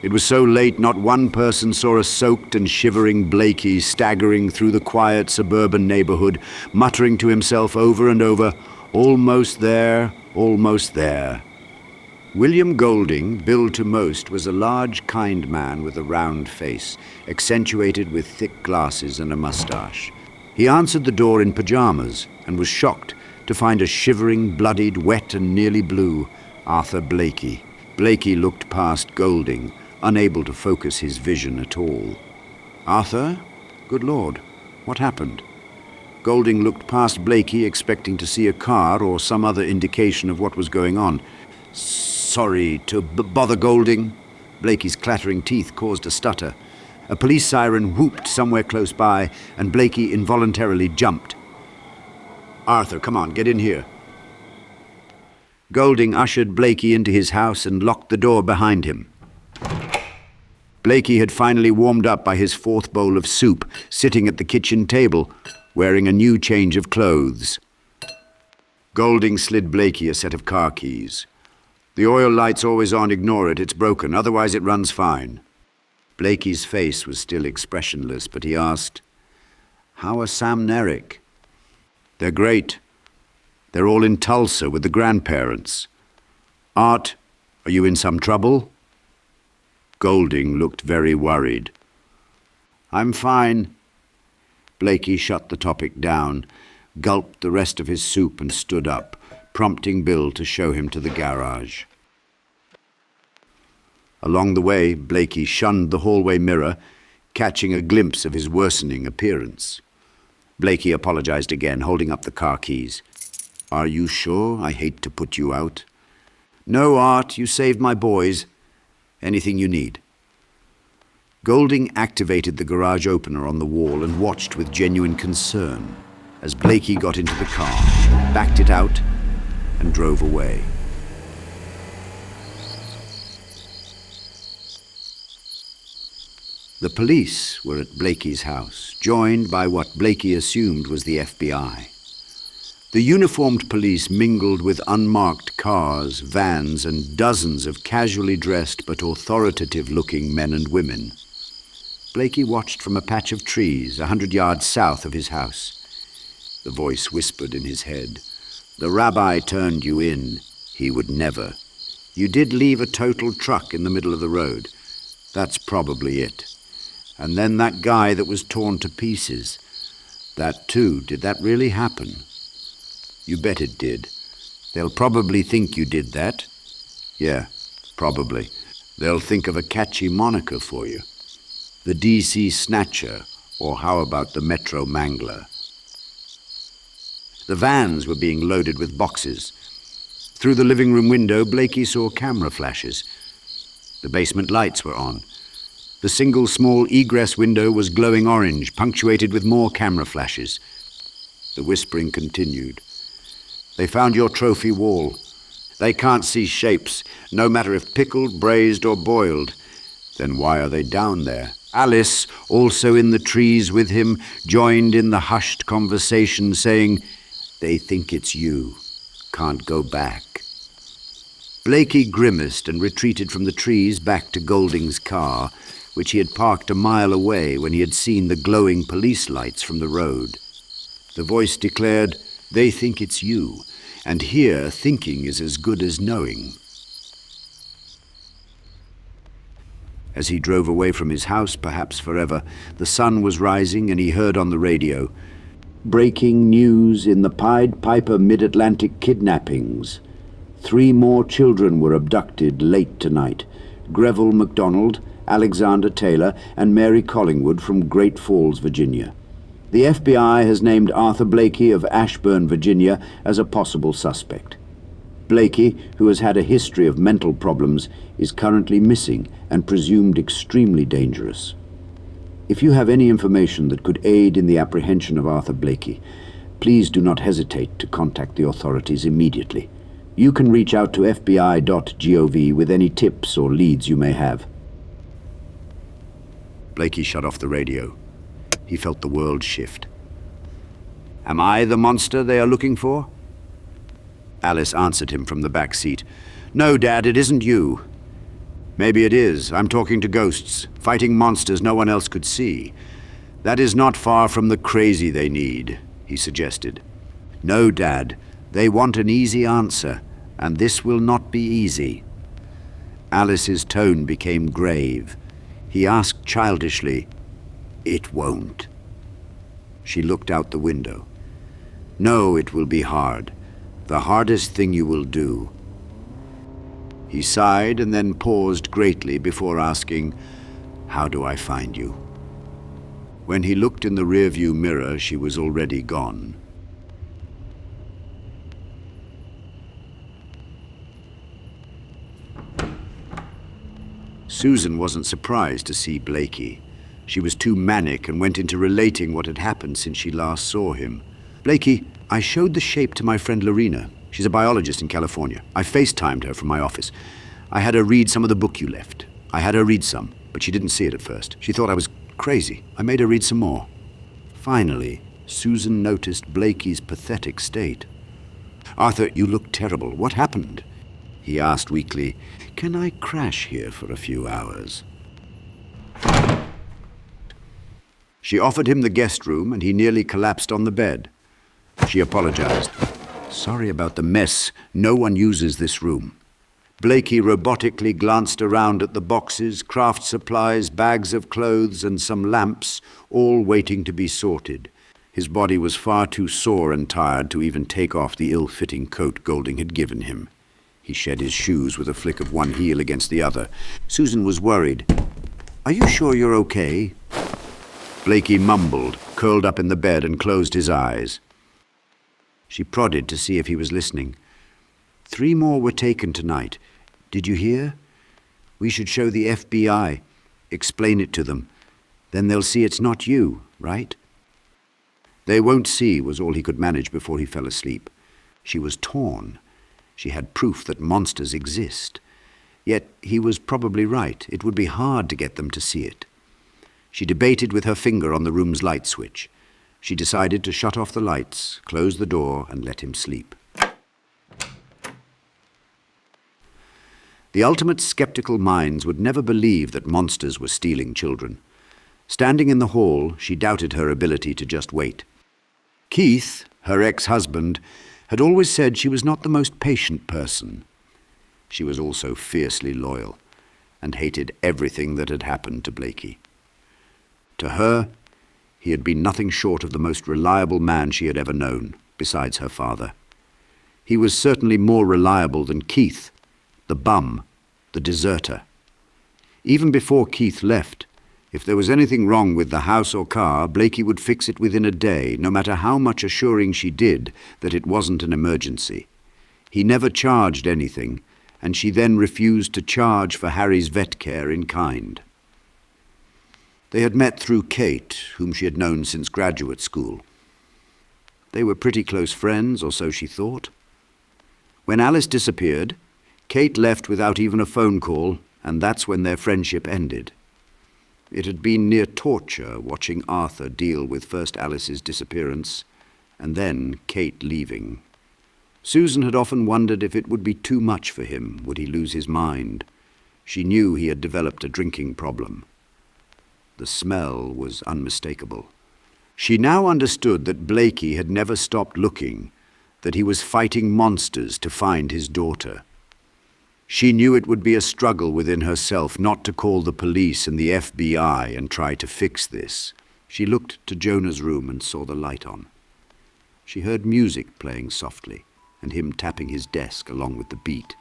It was so late not one person saw a soaked and shivering Blakey staggering through the quiet suburban neighborhood, muttering to himself over and over, "Almost there, almost there." William Golding, billed to most, was a large, kind man with a round face, accentuated with thick glasses and a mustache. He answered the door in pajamas and was shocked to find a shivering, bloodied, wet and nearly blue Arthur Blakey. Blakey looked past Golding, unable to focus his vision at all. "Arthur? Good Lord, what happened?" Golding looked past Blakey, expecting to see a car or some other indication of what was going on. "Sorry to bother, Golding." Blakey's clattering teeth caused a stutter. A police siren whooped somewhere close by, and Blakey involuntarily jumped. "Arthur, come on, get in here." Golding ushered Blakey into his house and locked the door behind him. Blakey had finally warmed up by his fourth bowl of soup, sitting at the kitchen table, wearing a new change of clothes. Golding slid Blakey a set of car keys. "The oil light's always on, ignore it, it's broken, otherwise it runs fine." Blakey's face was still expressionless, but he asked, "How are Sam and Eric?" "They're great. They're all in Tulsa with the grandparents. Art, are you in some trouble?" Golding looked very worried. "I'm fine." Blakey shut the topic down, gulped the rest of his soup and stood up, prompting Bill to show him to the garage. Along the way, Blakey shunned the hallway mirror, catching a glimpse of his worsening appearance. Blakey apologized again, holding up the car keys. "Are you sure? I hate to put you out." "No, Art, you saved my boys. Anything you need." Golding activated the garage opener on the wall and watched with genuine concern as Blakey got into the car, backed it out, and drove away. The police were at Blakey's house, joined by what Blakey assumed was the FBI. The uniformed police mingled with unmarked cars, vans, and dozens of casually dressed but authoritative-looking men and women. Blakey watched from a patch of trees 100 yards south of his house. The voice whispered in his head, "The rabbi turned you in. He would never. You did leave a total truck in the middle of the road. That's probably it. And then that guy that was torn to pieces. That too. Did that really happen?" "You bet it did. They'll probably think you did that." "Yeah, probably. They'll think of a catchy moniker for you. The DC Snatcher, or how about the Metro Mangler?" The vans were being loaded with boxes. Through the living room window, Blakey saw camera flashes. The basement lights were on. The single small egress window was glowing orange, punctuated with more camera flashes. The whispering continued. "They found your trophy wall. They can't see shapes, no matter if pickled, braised, or boiled. Then why are they down there?" Alice, also in the trees with him, joined in the hushed conversation, saying, "They think it's you. Can't go back." Blakey grimaced and retreated from the trees back to Golding's car, which he had parked a mile away when he had seen the glowing police lights from the road. The voice declared, "They think it's you, and here thinking is as good as knowing." As he drove away from his house, perhaps forever, the sun was rising and he heard on the radio, "Breaking news in the Pied Piper Mid-Atlantic kidnappings. 3 more children were abducted late tonight. Greville MacDonald, Alexander Taylor, and Mary Collingwood from Great Falls, Virginia. The FBI has named Arthur Blakey of Ashburn, Virginia, as a possible suspect. Blakey, who has had a history of mental problems, is currently missing and presumed extremely dangerous. If you have any information that could aid in the apprehension of Arthur Blakey, please do not hesitate to contact the authorities immediately. You can reach out to fbi.gov with any tips or leads you may have." Blakey shut off the radio. He felt the world shift. "Am I the monster they are looking for?" Alice answered him from the back seat. "No, Dad, it isn't you." Maybe it is. I'm talking to ghosts, fighting monsters no one else could see. That is not far from the crazy they need, he suggested. No, Dad. They want an easy answer, and this will not be easy. Alice's tone became grave. He asked childishly, "It won't?" She looked out the window. "No, it will be hard. The hardest thing you will do." He sighed and then paused greatly before asking, "How do I find you?" When he looked in the rearview mirror, she was already gone. Susan wasn't surprised to see Blakey. She was too manic and went into relating what had happened since she last saw him. "Blakey, I showed the shape to my friend Lorena. She's a biologist in California. I FaceTimed her from my office. I had her read some of the book you left. I had her read some, but she didn't see it at first. She thought I was crazy. I made her read some more." Finally, Susan noticed Blakey's pathetic state. "Arthur, you look terrible. What happened?" He asked weakly, "Can I crash here for a few hours?" She offered him the guest room, and he nearly collapsed on the bed. She apologized. "Sorry about the mess. No one uses this room." Blakey robotically glanced around at the boxes, craft supplies, bags of clothes, and some lamps, all waiting to be sorted. His body was far too sore and tired to even take off the ill-fitting coat Golding had given him. He shed his shoes with a flick of one heel against the other. Susan was worried. "Are you sure you're okay?" Blakey mumbled, curled up in the bed, and closed his eyes. She prodded to see if he was listening. "3 more were taken tonight. Did you hear? We should show the FBI. Explain it to them. Then they'll see it's not you, right?" "They won't see," was all he could manage before he fell asleep. She was torn. She had proof that monsters exist. Yet he was probably right. It would be hard to get them to see it. She debated with her finger on the room's light switch. She decided to shut off the lights, close the door, and let him sleep. The ultimate skeptical minds would never believe that monsters were stealing children. Standing in the hall, she doubted her ability to just wait. Keith, her ex-husband, had always said she was not the most patient person. She was also fiercely loyal and hated everything that had happened to Blakey. To her, he had been nothing short of the most reliable man she had ever known, besides her father. He was certainly more reliable than Keith, the bum, the deserter. Even before Keith left, if there was anything wrong with the house or car, Blakey would fix it within a day, no matter how much assuring she did that it wasn't an emergency. He never charged anything, and she then refused to charge for Harry's vet care in kind. They had met through Kate, whom she had known since graduate school. They were pretty close friends, or so she thought. When Alice disappeared, Kate left without even a phone call, and that's when their friendship ended. It had been near torture watching Arthur deal with first Alice's disappearance, and then Kate leaving. Susan had often wondered if it would be too much for him. Would he lose his mind? She knew he had developed a drinking problem. The smell was unmistakable. She now understood that Blakey had never stopped looking, that he was fighting monsters to find his daughter. She knew it would be a struggle within herself not to call the police and the FBI and try to fix this. She looked to Jonah's room and saw the light on. She heard music playing softly and him tapping his desk along with the beat.